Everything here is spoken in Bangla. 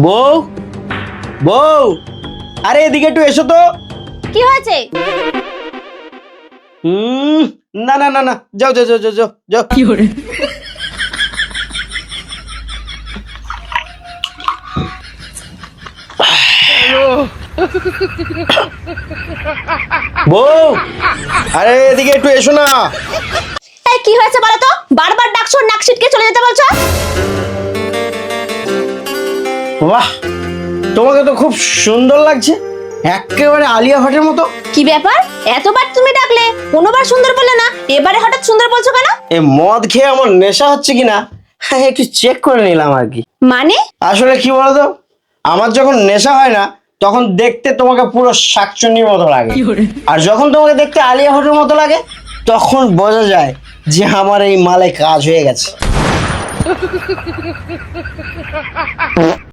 বউ, বউ, আরে এদিকে একটু এসো তো। কি হয়েছে? না না না না, যাও যাও যাও যাও যাও যাও। কি করে? বউ, আরে এদিকে একটু এসো না। এই কি হয়েছে বলো তো? বারবার ডাকছো, নাক ছিটকে চলে যেতে বলছো। বাহ, তোমাকে তো খুব সুন্দর লাগছে, একেবারে আলিয়া ভাটের মতো। কি ব্যাপার, এতবার তুমি ডাকলে কোনোবার সুন্দর বললে না, এবারে হঠাৎ সুন্দর বলছো কেন? এই মদ খেয়ে আমার নেশা হচ্ছে কিনা একটু চেক করে নিলাম আর কি। মানে? আসলে কি বলতো, আমার যখন নেশা হয় না তখন দেখতে তোমাকে পুরো শাকচুন্নির মতো লাগে, আর যখন তোমাকে দেখতে আলিয়া ভাটের মতো লাগে তখন বোঝা যায় যে আমার এই মালে কাজ হয়ে গেছে।